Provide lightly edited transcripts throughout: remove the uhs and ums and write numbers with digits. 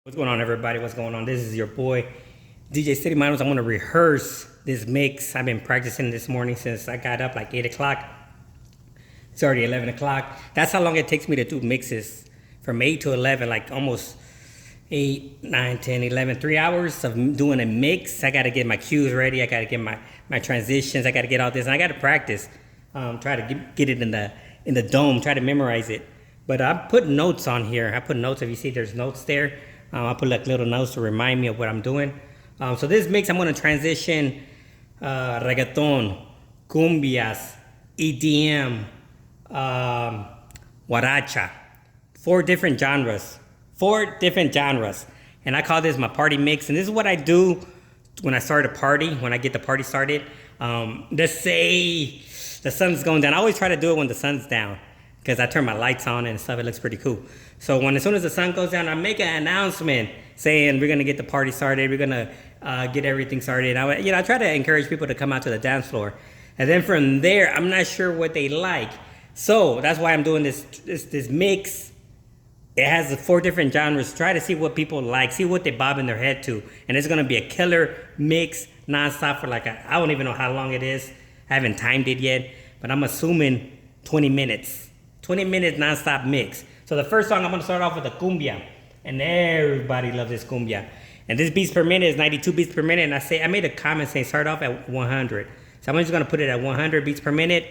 What's going on, everybody? What's going on? This is your boy, DJ City Manos. I'm going to rehearse this mix. I've been practicing this morning since I got up like 8 o'clock. It's already 11 o'clock. That's how long it takes me to do mixes. From 8 to 11, like almost 8, 9, 10, 11, 3 hours of doing a mix. I got to get my cues ready. I got to get my transitions. I got to get all this. And I got to practice. Try to get it in the dome. Try to memorize it. But I put notes on here. I put notes. If you see there's notes there. I'll put like little notes to remind me of what I'm doing. So this mix, I'm going to transition Reggaeton, Cumbias, EDM, Guaracha. 4 different genres. And I call this my party mix. And this is what I do when I start a party, when I get the party started. Let's say the sun's going down. I always try to do it when the sun's down, because I turn my lights on and stuff. It looks pretty cool. So as soon as the sun goes down, I make an announcement saying we're gonna get the party started. We're gonna get everything started. I try to encourage people to come out to the dance floor, and then from there, I'm not sure what they like. So that's why I'm doing this mix. It has the 4 different genres. Try to see what people like, see what they bob in their head to, and it's gonna be a killer mix, nonstop for like I don't even know how long it is. I haven't timed it yet, but I'm assuming 20 minutes. 20 minutes nonstop mix. So the first song, I'm gonna start off with a cumbia, and everybody loves this cumbia. And this beats per minute is 92 beats per minute. And I made a comment saying start off at 100. So I'm just gonna put it at 100 beats per minute.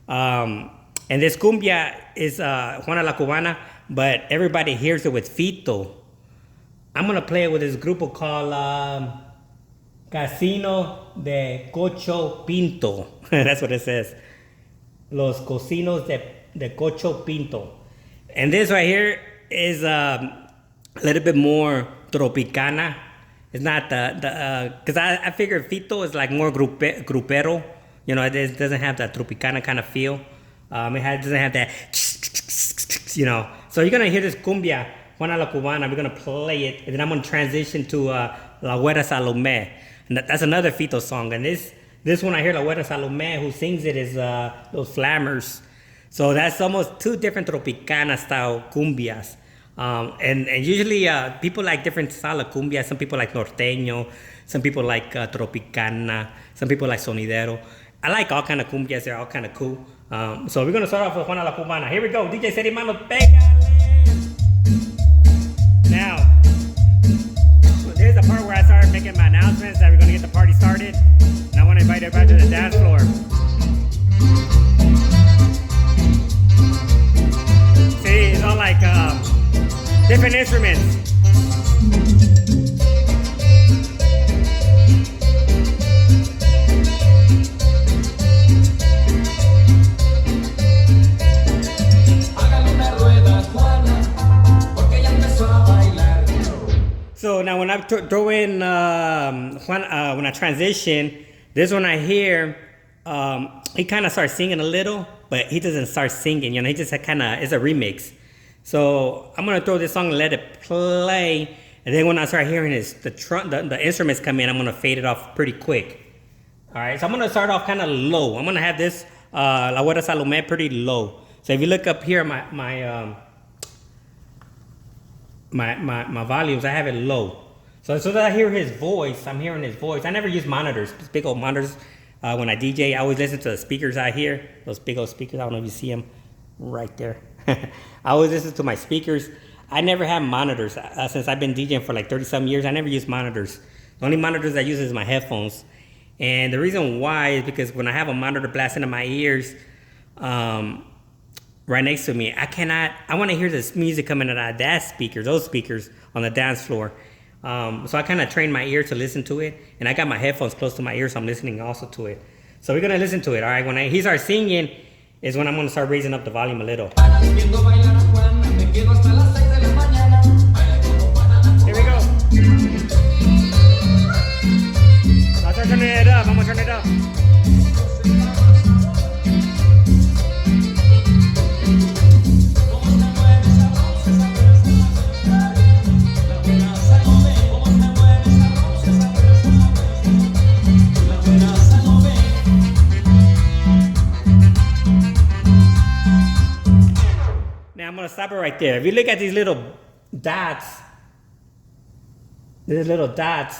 And this cumbia is Juana la Cubana, but everybody hears it with Fito. I'm gonna play it with this group called Casino de Cocho Pinto. That's what it says. Los Cocinos de Cocho Pinto. And this right here is a little bit more tropicana. It's not because I figure Fito is like more grupero. You know, it doesn't have that tropicana kind of feel. Doesn't have that, you know. So you're going to hear this cumbia, Juana la Cubana. We're going to play it, and then I'm going to transition to La Güera Salomé. And that's another Fito song. And this one I hear, La Güera Salomé, who sings it is Los Flammers. So that's almost 2 different Tropicana style cumbias. And usually people like different style of cumbias. Some people like norteño, some people like Tropicana, some people like sonidero. I like all kind of cumbias, they're all kind of cool. So we're gonna start off with Juana la Cubana. Here we go, DJ City Manos, pégale! Now, there's the part where I start making my announcements that we're gonna get the party started. And I wanna invite everybody to the dance floor. It's all like different instruments. So now when I throw in when I transition, this one I hear, he kind of starts singing a little, but he doesn't start singing, you know, he just kind of, it's a remix. So I'm going to throw this song and let it play. And then when I start hearing the instruments come in, I'm going to fade it off pretty quick. All right, so I'm going to start off kind of low. I'm going to have this La Güera Salomé pretty low. So if you look up here, my volumes, I have it low. So that I hear his voice, I'm hearing his voice. I never use monitors, big old monitors. When I DJ, I always listen to the speakers out here. Those big old speakers, I don't know if you see them right there. I always listen to my speakers. I never have monitors. Since I've been DJing for like 30-some years, I never use monitors. The only monitors I use is my headphones. And the reason why is because when I have a monitor blasting in my ears, right next to me, I want to hear this music coming out of those speakers on the dance floor. So I kind of train my ear to listen to it, and I got my headphones close to my ear, so I'm listening also to it. So we're gonna listen to it, all right? When he starts singing is when I'm gonna start raising up the volume a little. Here we go. I'll start turning it up. I'm gonna turn it up. I'm gonna stop it right there. If you look at these little dots, these little dots,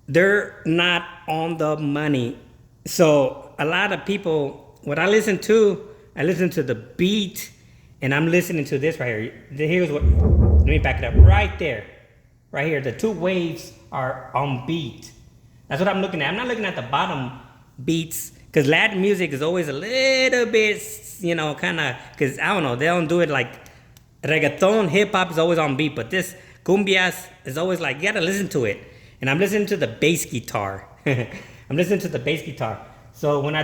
they're not on the money. So a lot of people, what I listen to the beat, and I'm listening to this right here. Here's what, let me back it up right there. Right here, the two waves are on beat. That's what I'm looking at. I'm not looking at the bottom beats, because Latin music is always a little bit, kind of, because I don't know, they don't do it like reggaeton, hip hop is always on beat, but this cumbias is always like, you gotta listen to it. And I'm listening to the bass guitar. I'm listening to the bass guitar. So when I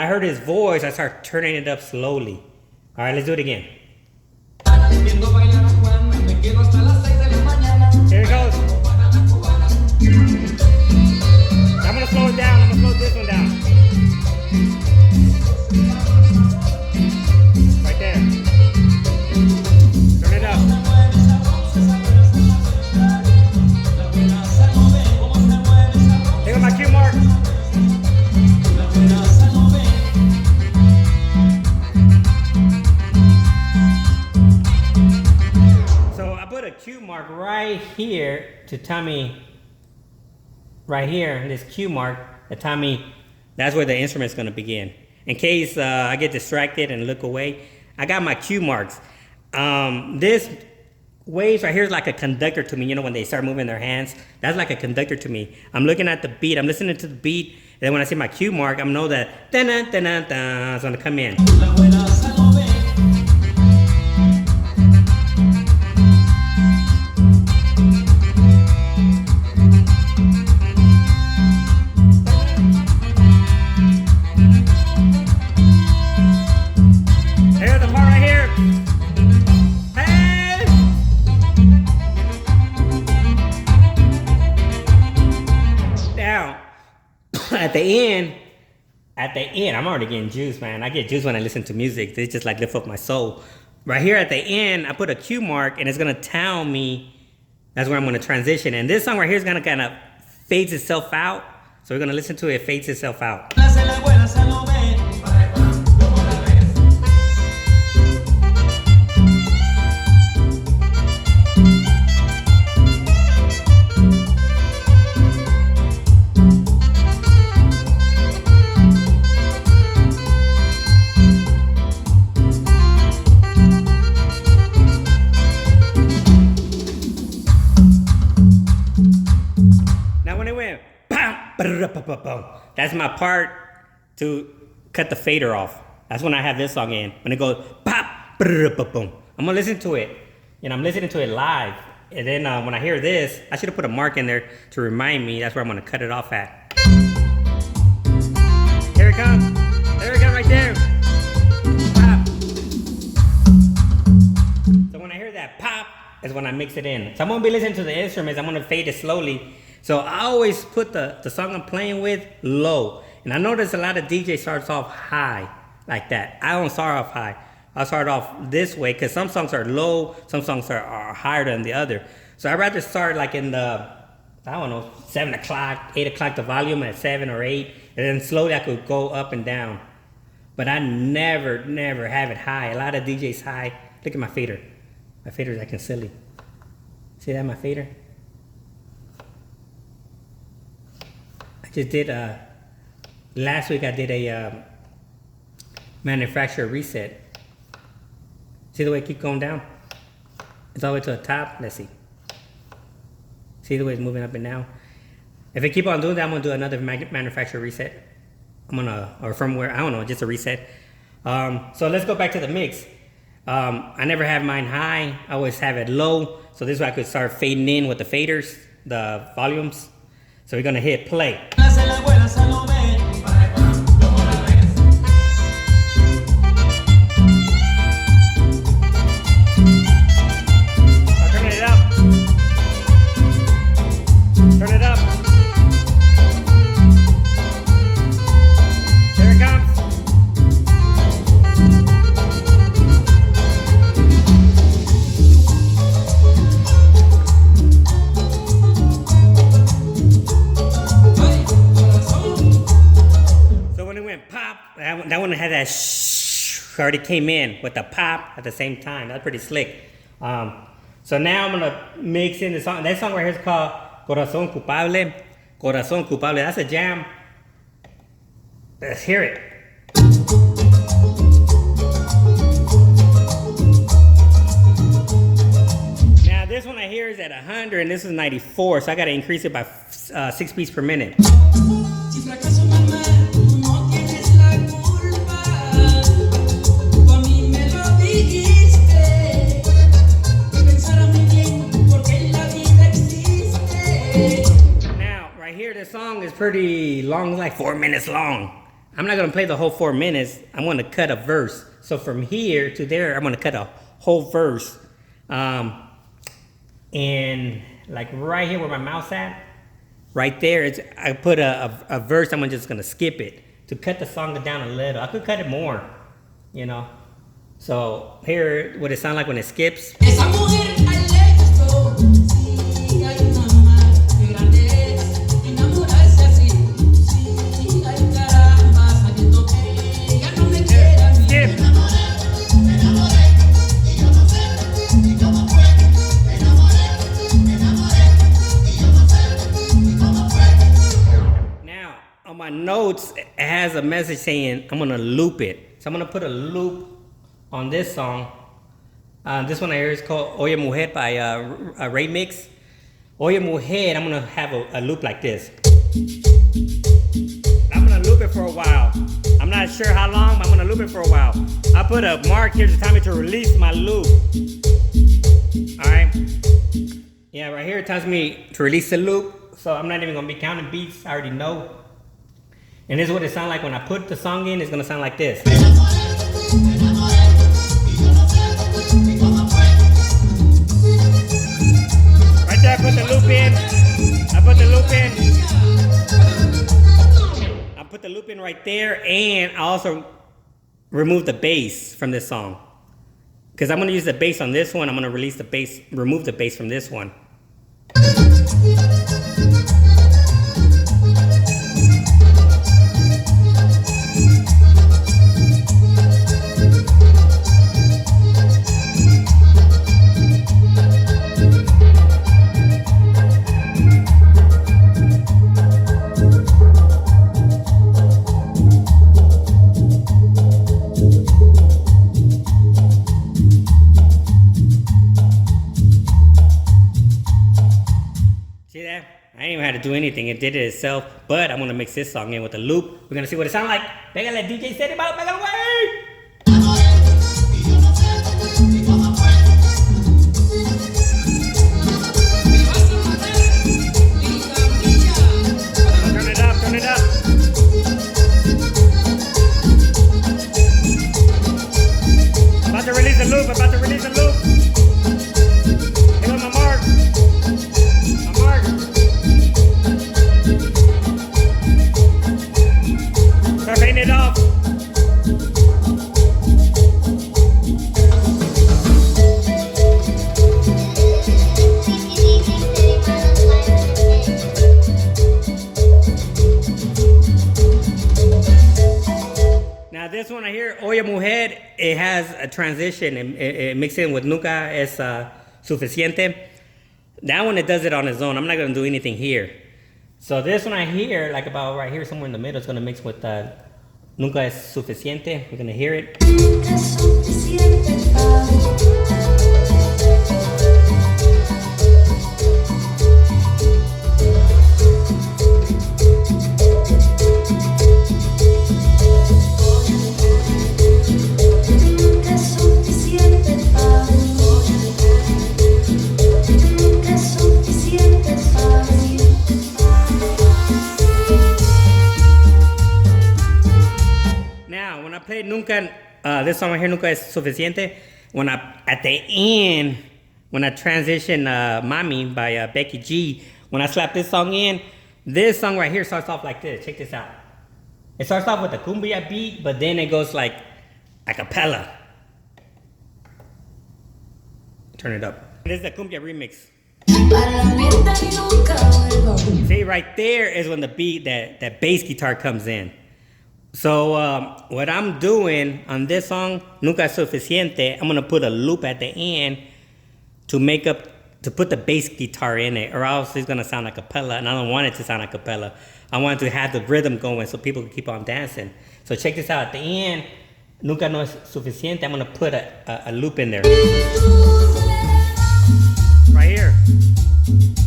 heard his voice, I start turning it up slowly. All right, let's do it again. Here it goes. I'm gonna slow it down. I'm gonna slow this one down. Right there. Turn it up. Look at my cue mark. So I put a cue mark right here to tell me, right here, this cue mark, to tell me that's where the instrument's gonna begin. In case I get distracted and look away, I got my cue marks. This waves right here is like a conductor to me. When they start moving their hands, that's like a conductor to me. I'm looking at the beat, I'm listening to the beat, and then when I see my cue mark, I know that it's gonna come in. Here's the part right here. Hey! Now, at the end, I'm already getting juice, man. I get juice when I listen to music. They just like lift up my soul. Right here at the end, I put a cue mark, and it's gonna tell me that's where I'm gonna transition. And this song right here is gonna kind of fades itself out. So we're gonna listen to it, fades itself out. That's my part to cut the fader off. That's when I have this song in. When it goes pop, boom. I'm gonna listen to it. I'm listening to it live. And then when I hear this, I should have put a mark in there to remind me that's where I'm gonna cut it off at. Here it comes. There it comes right there. Pop. So when I hear that pop is when I mix it in. So I'm gonna be listening to the instruments. I'm gonna fade it slowly. So I always put the song I'm playing with low. And I notice a lot of DJs starts off high like that. I don't start off high. I start off this way because some songs are low, some songs are higher than the other. So I'd rather start like in the, 7 o'clock, 8 o'clock, the volume at 7 or 8. And then slowly I could go up and down. But I never have it high. A lot of DJs high. Look at my fader. My fader is acting silly. See that, my fader? Just did last week I did a manufacturer reset. See the way it keeps going down? It's all the way to the top. Let's see. See the way it's moving up and down? If I keep on doing that, I'm gonna do another manufacturer reset. Or firmware, just a reset. So let's go back to the mix. I never have mine high, I always have it low. So this way I could start fading in with the faders, the volumes. So we're gonna hit play. Turn it up. Turn it up. Here it comes. That one had that shh, already came in with the pop at the same time. That's pretty slick. So now I'm gonna mix in the song. That song right here is called Corazón Culpable. Corazón Culpable. That's a jam. Let's hear it. Now this one I hear is at 100 and this is 94, so I gotta increase it by 6 beats per minute. Now, right here, this song is pretty long, like 4 minutes long. I'm not gonna play the whole 4 minutes. I'm gonna cut a verse. So from here to there, I'm gonna cut a whole verse. And like right here where my mouth's at, right there, I put a verse. I'm just gonna skip it to cut the song down a little. I could cut it more, you know. So here, what it sounds like when it skips. My notes, it has a message saying I'm gonna loop it. So I'm gonna put a loop on this song. This one here is called Oye Mujer by a remix. Oye Mujer, I'm gonna have a loop like this. I'm gonna loop it for a while. I'm not sure how long, but I'm gonna loop it for a while. I put a mark here to tell me to release my loop. Alright. Yeah, right here it tells me to release the loop. So I'm not even gonna be counting beats, I already know. And this is what it sounds like when I put the song in. It's gonna sound like this. Right there, I put the loop in. I put the loop in. I put the loop in right there, and I also remove the bass from this song. Because I'm gonna use the bass on this one. I'm gonna release the bass, remove the bass from this one. See that? I didn't even have to do anything. It did it itself. But I'm going to mix this song in with a loop. We're going to see what it sounds like. Pégale, DJ, set it up, pégale, away! Turn it up, turn it up. About to release the loop, about to release the loop. Hit on my mark. Turn it off. Now this one right here, Oye Mujer, it has a transition. It mixes in with Nunca es Suficiente. That one, it does it on its own. I'm not going to do anything here. So this one I hear, like about right here, somewhere in the middle, it's going to mix with Nunca es Suficiente. We're going to hear it. Nunca es suficiente para mí. Nunca, this song right here, Nunca es Suficiente. At the end, when I transition Mami by Becky G, when I slap this song in, this song right here starts off like this. Check this out. It starts off with a Cumbia beat, but then it goes like a cappella. Turn it up. This is the Cumbia remix. See, right there is when the beat, that bass guitar comes in. So what I'm doing on this song, Nunca es Suficiente, I'm going to put a loop at the end to make up, to put the bass guitar in it, or else it's gonna sound like a cappella, and I don't want it to sound like a cappella. I want it to have the rhythm going so people can keep on dancing. So check this out. At the end, nunca no es suficiente. I'm gonna put a loop in there. Right here.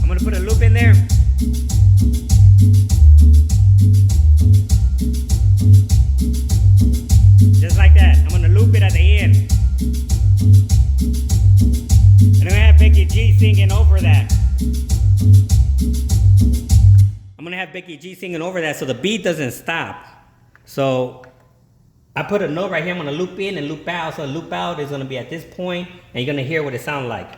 I'm gonna put a loop in there. Just like that. I'm gonna loop it at the end. And I'm gonna have Becky G singing over that. I'm gonna have Becky G singing over that so the beat doesn't stop. So I put a note right here. I'm gonna loop in and loop out. So loop out is gonna be at this point, and you're gonna hear what it sounds like.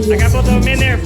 I got both of them in there.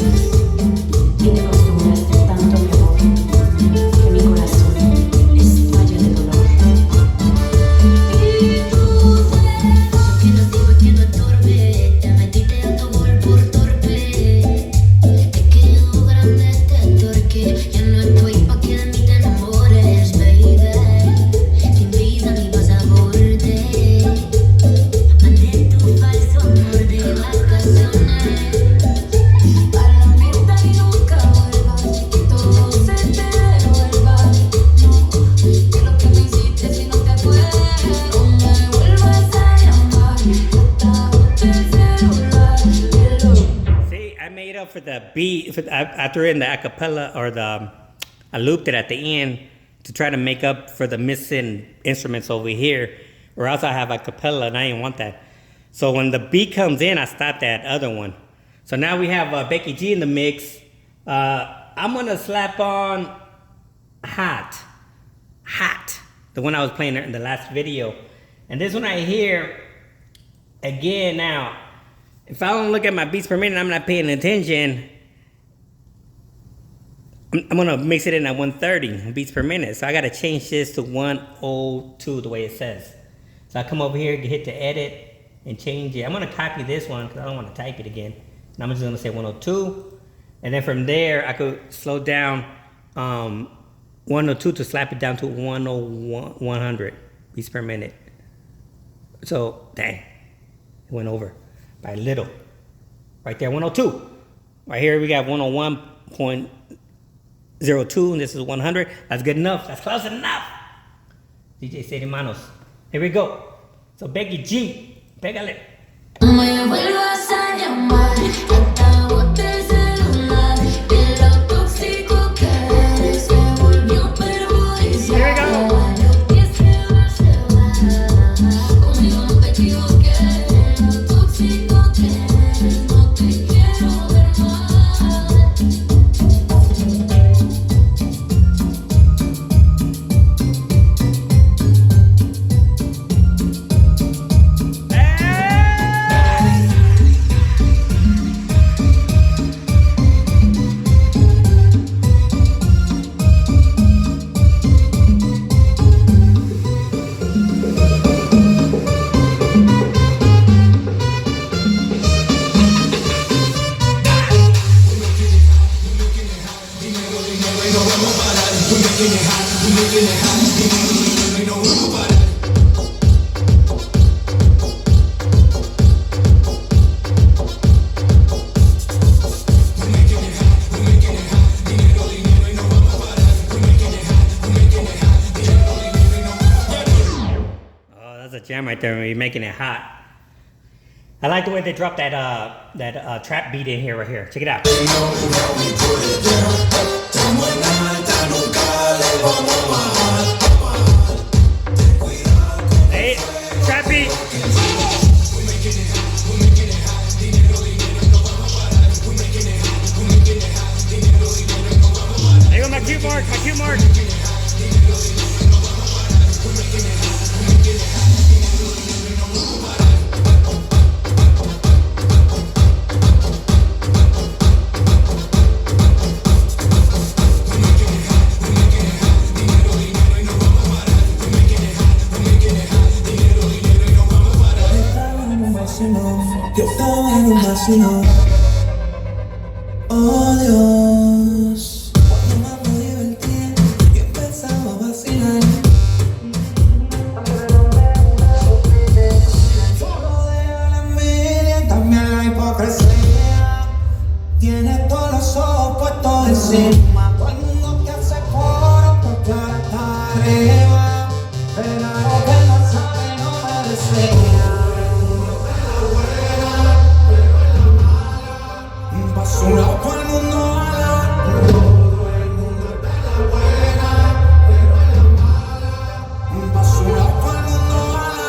For the beat, I threw in the acapella or I looped it at the end to try to make up for the missing instruments over here, or else I have a cappella and I didn't want that. So when the beat comes in, I stop that other one. So now we have Becky G in the mix. I'm gonna slap on Hot, the one I was playing in the last video. And this one right here, again now, if I don't look at my beats per minute, I'm not paying attention. I'm gonna mix it in at 130 beats per minute. So I gotta change this to 102 the way it says. So I come over here, hit the edit, and change it. I'm gonna copy this one because I don't want to type it again. And I'm just gonna say 102. And then from there, I could slow down 102 to slap it down to 100 beats per minute. So, dang, it went over by a little. Right there, 102. Right here, we got 101.02, and this is 100. That's good enough. That's close enough. DJ City Manos. Here we go. So, Becky G, pégale. Jam right there, we're making it hot. I like the way they dropped that trap beat in here, right here. Check it out. Hey, trap beat. There go my cue mark, my cue mark. Yo estaba en un vacilón. Oh Dios, cuando más me divertía y empezaba a vacilar. Solo deja la envidia y también la hipocresía. Tiene todos los ojos puestos encima. Todo el mundo que hace coro porque ahora está arriba. Pero lo que no sabe no me desea. Paso un lado todo el mundo ala. Todo el mundo está en la buena, pero en la mala. Paso un lado todo el mundo ala.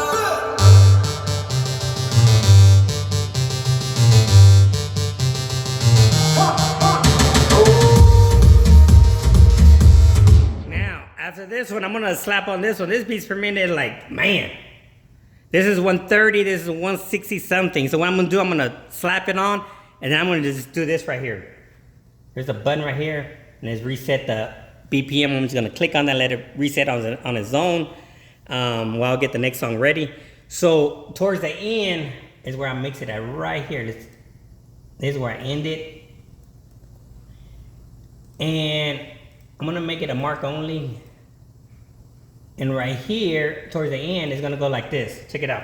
Now, after this one, I'm gonna slap on this one. This beats per minute, like, man. This is 130, this is 160 something. So what I'm gonna do, I'm gonna slap it on, and then I'm gonna just do this right here. There's a button right here, and it's reset the BPM. I'm just gonna click on that, let it reset on its own while I get the next song ready. So towards the end is where I mix it at right here. This is where I end it. And I'm gonna make it a mark only. And right here, towards the end, it's gonna go like this. Check it out.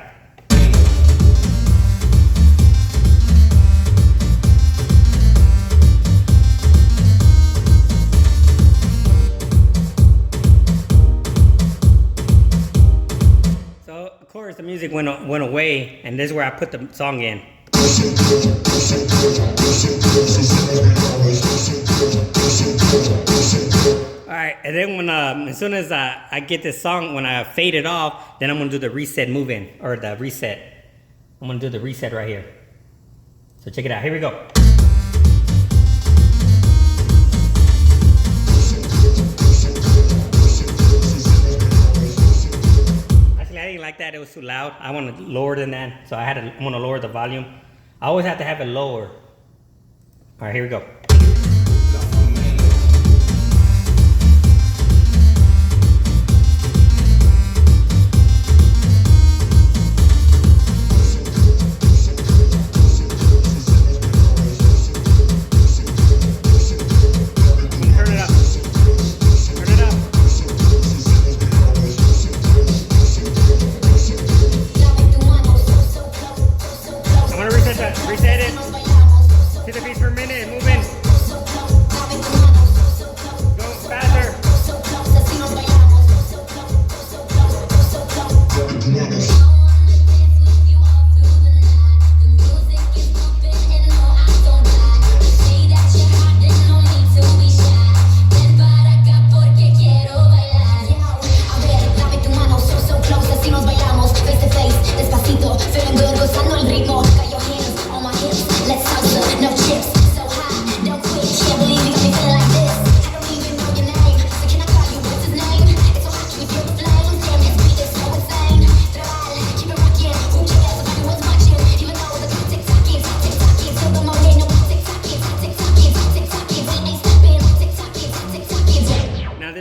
So, of course, the music went away, and this is where I put the song in. Alright, and then when as soon as I get this song, when I fade it off, then I'm gonna do the reset move in, or the reset. I'm gonna do the reset right here. So check it out, here we go. Actually, I didn't like that, it was too loud. I want to lower than that, so I'm gonna lower the volume. I always have to have it lower. Alright, here we go. Reset it. To the beat per minute. Moving. Go faster.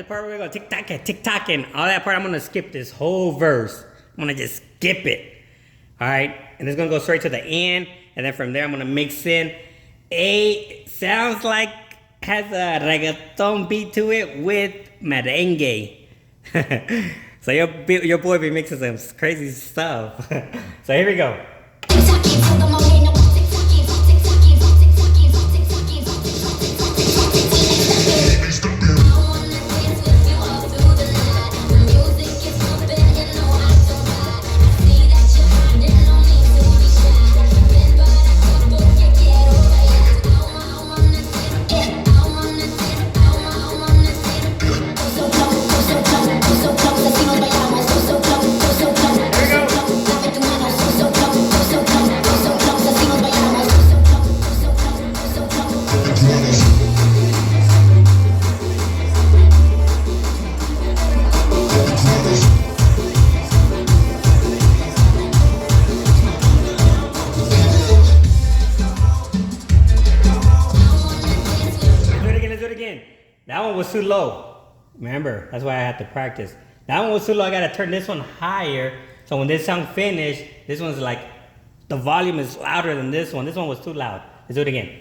Part we're gonna tick-tock and all that part. I'm gonna skip this whole verse. I'm gonna just skip it. Alright, and it's gonna go straight to the end, and then from there I'm gonna mix in sounds like has a reggaeton beat to it with merengue. So your boy be mixing some crazy stuff. So here we go. That one was too low. Remember, that's why I had to practice. That one was too low. I gotta turn this one higher. So when this song finished, this one's like the volume is louder than this one. This one was too loud. Let's do it again.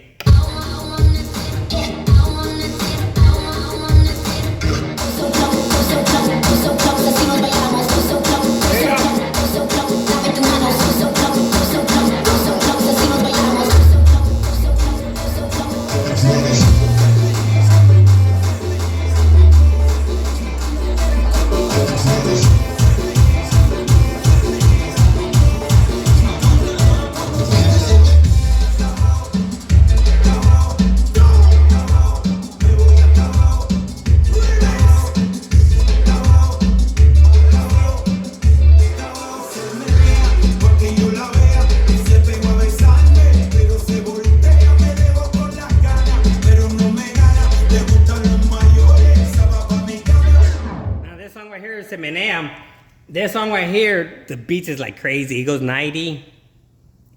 This song right here, the beats is like crazy. It goes 90.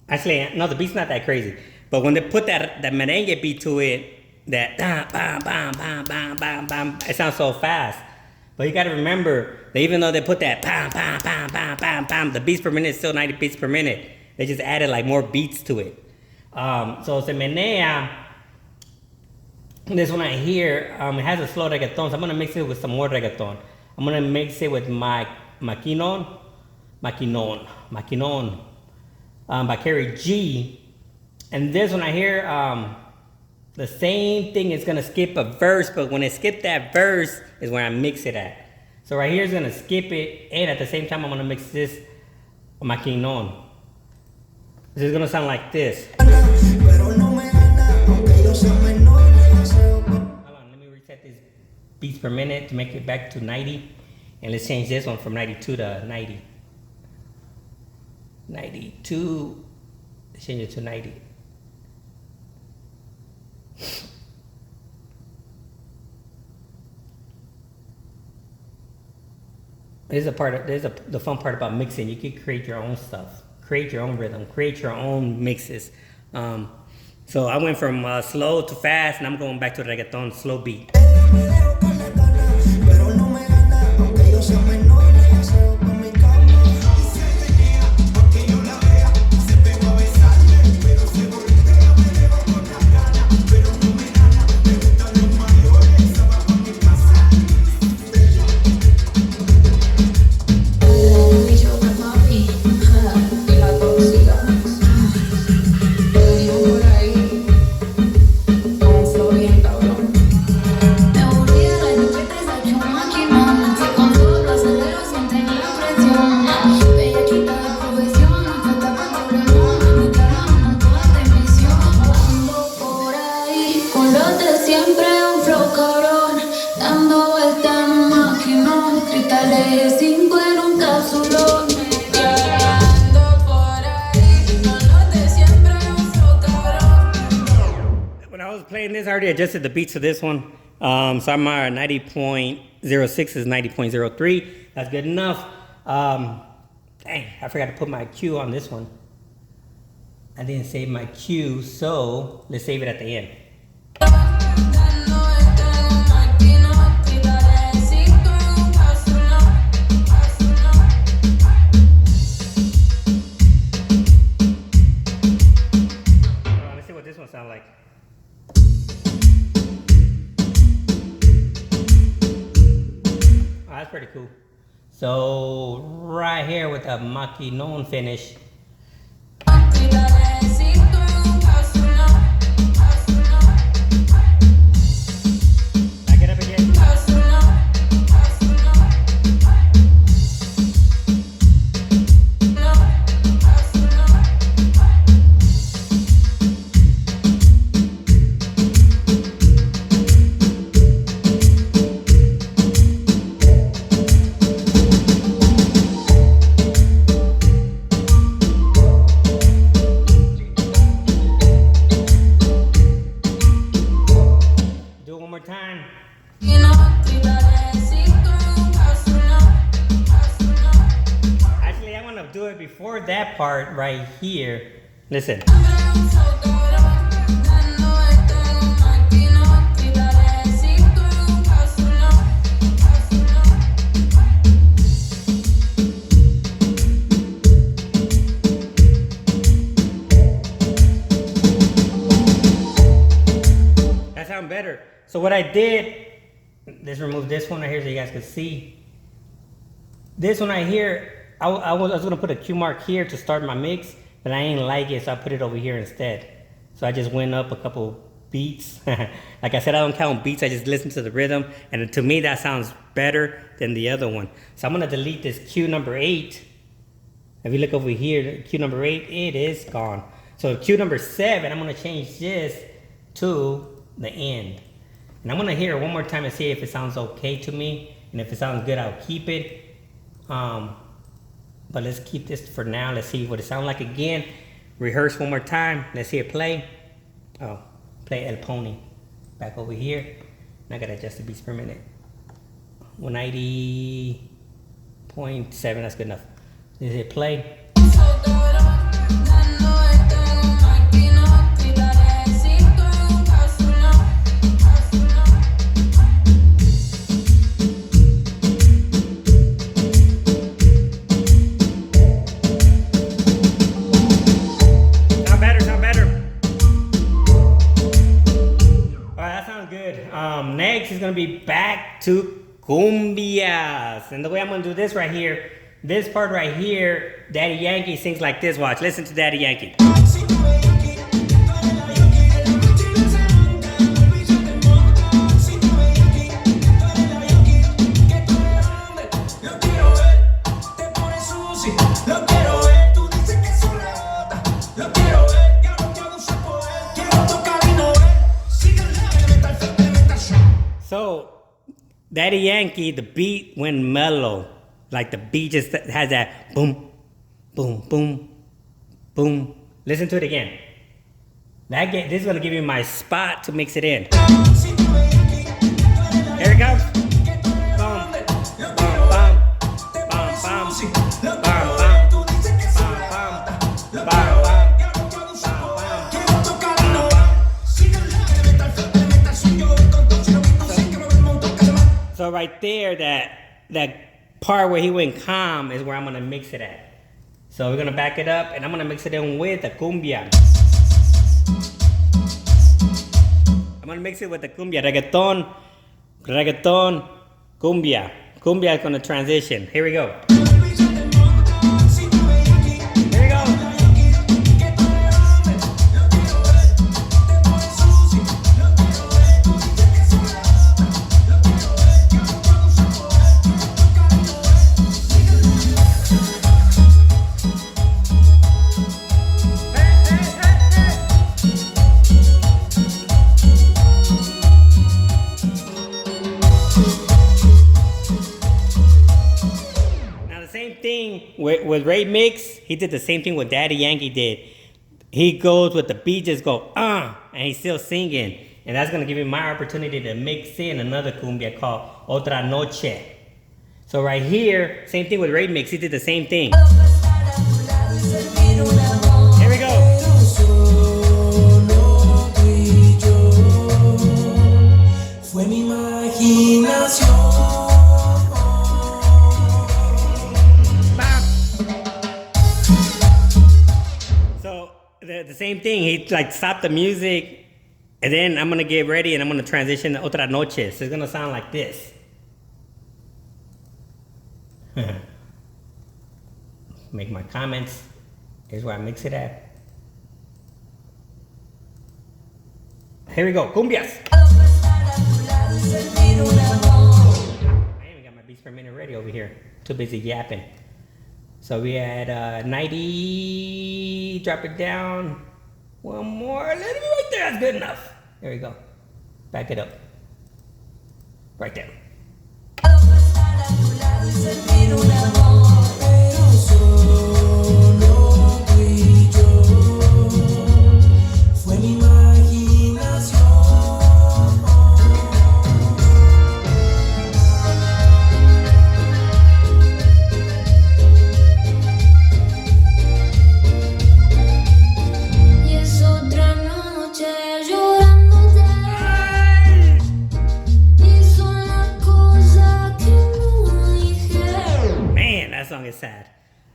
Actually, no, the beat's not that crazy. But when they put that merengue beat to it, that bam, bam, bam, bam, bam, bam, it sounds so fast. But you gotta remember that even though they put that bam, bam, bam, bam, bam, bam, the beats per minute is still 90 beats per minute. They just added like more beats to it. So Se Menea, this one right here, it has a slow reggaeton. So I'm gonna mix it with some more reggaeton. I'm gonna mix it with my Maquinon by Carrie G. And this one I hear the same thing is gonna skip a verse, but when it skips that verse is where I mix it at. So right here is gonna skip it, and at the same time I'm gonna mix this Maquinon. This is gonna sound like this. Hold on, let me reset this beats per minute to make it back to 90. And let's change this one from 92 to 90. 92, let's change it to 90. The fun part about mixing. You can create your own stuff, create your own rhythm, create your own mixes. So I went from slow to fast, and I'm going back to reggaeton slow beat. This I already adjusted the beats to this one, so I'm at 90.06 is 90.03. That's good enough. Dang, I forgot to put my cue on this one. I didn't save my cue, so let's save it at the end. Let's see what this one sounds like. That's pretty cool. So right here with a Maquinon finish. Back it up again. Time. Actually, I want to do it before that part right here. Listen. sound better. So what I did, let's remove this one right here so you guys can see. This one right here, I was gonna put a cue mark here to start my mix, but I ain't like it, so I put it over here instead. So I just went up a couple beats. Like I said, I don't count beats, I just listen to the rhythm, and to me that sounds better than the other one. So I'm gonna delete this cue number 8. If you look over here, cue number 8, it is gone. So cue number 7, I'm gonna change this to the end. And I'm gonna hear it one more time and see if it sounds okay to me. And if it sounds good, I'll keep it. But let's keep this for now. Let's see what it sounds like again. Rehearse one more time. Let's hear it play. Oh, play El Pony. Back over here. And I gotta adjust the beats per minute. 190.7, that's good enough. Let's hit play. Next is gonna be back to cumbias, and the way I'm gonna do this right here, this part right here, Daddy Yankee sings like this. Watch, listen to Daddy Yankee. So, Daddy Yankee, the beat went mellow. Like the beat just has that boom, boom, boom, boom. Listen to it again. This is gonna give you my spot to mix it in. Here it goes. Boom, bum, bum, bum, bum, bum, bum, bum, bum. So right there, that part where he went calm is where I'm gonna mix it at. So we're gonna back it up and I'm gonna mix it in with the cumbia. I'm gonna mix it with the cumbia, reggaeton, cumbia. Cumbia is gonna transition. Here we go. With Ray Mix, he did the same thing what Daddy Yankee did. He goes with the beat, just go, and he's still singing. And that's gonna give me my opportunity to mix in another cumbia called Otra Noche. So right here, same thing with Ray Mix, he did the same thing. Here we go. The same thing, he like stopped the music, and then I'm gonna get ready and I'm gonna transition to Otra Noche. So it's gonna sound like this. Make my comments. Here's where I mix it at. Here we go, cumbias. I even got my beats per minute ready over here. Too busy yapping. So we had 90, drop it down, one more, a little bit right there, that's good enough. There we go, back it up, right there. Sad.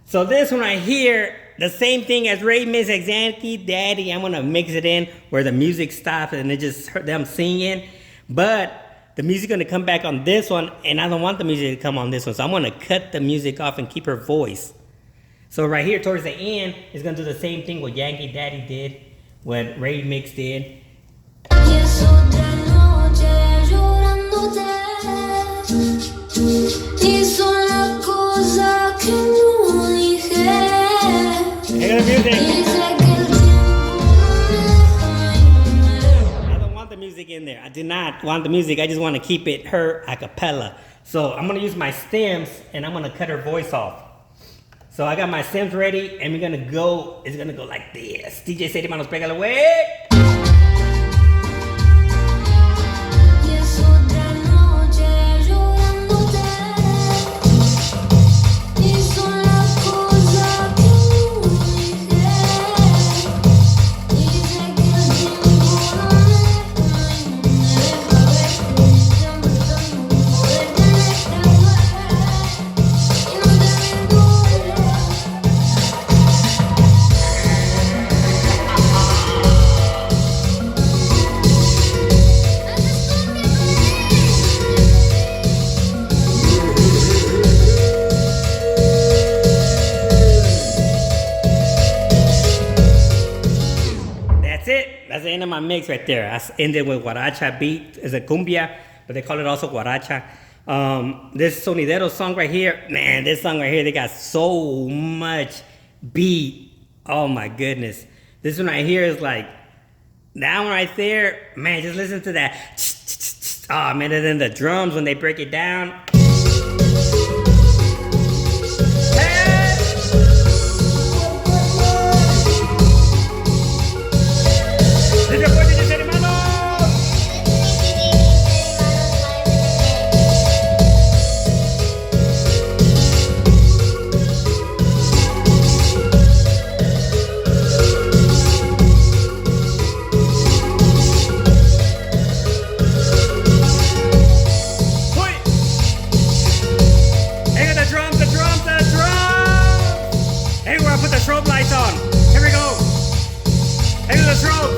So this one right here, the same thing as Ray Miss Anxiety Daddy. I'm gonna mix it in where the music stops and it just heard them singing. But the music gonna come back on this one, and I don't want the music to come on this one. So I'm gonna cut the music off and keep her voice. So right here towards the end, it's gonna do the same thing what Yankee Daddy did, what Ray Mix did. Hey, the music. I don't want the music in there. I do not want the music. I just want to keep it her a cappella. So I'm gonna use my stems and I'm gonna cut her voice off. So I got my stems ready and we're gonna go, it's gonna go like this. DJ Sadie Manos, pégale, wey. That's the end of my mix right there. I ended with Guaracha beat. It's a Cumbia, but they call it also Guaracha. This Sonidero song right here, man, this song right here, they got so much beat. Oh my goodness. This one right here is like, that one right there, man, just listen to that. Oh man, and then the drums when they break it down. Strobe lights on. Here we go. Here's the strobe.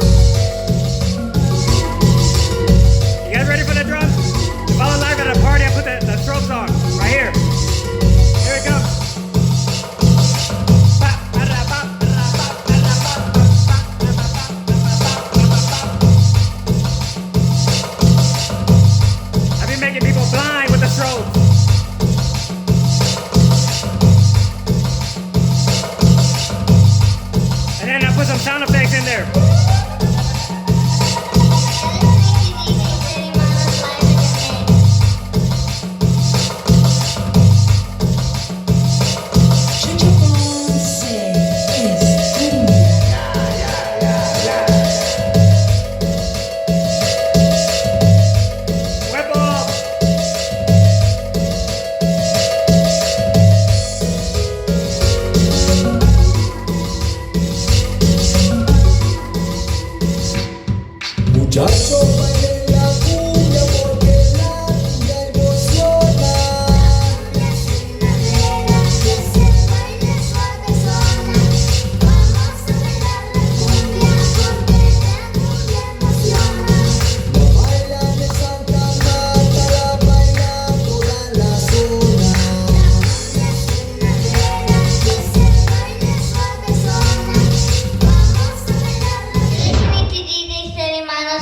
You guys ready for the drums? If I was live at a party, I put the strobes on. Right here. Here it comes. I've been making people blind with the strobes. Put some sound effects in there.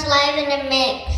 Live in the mix.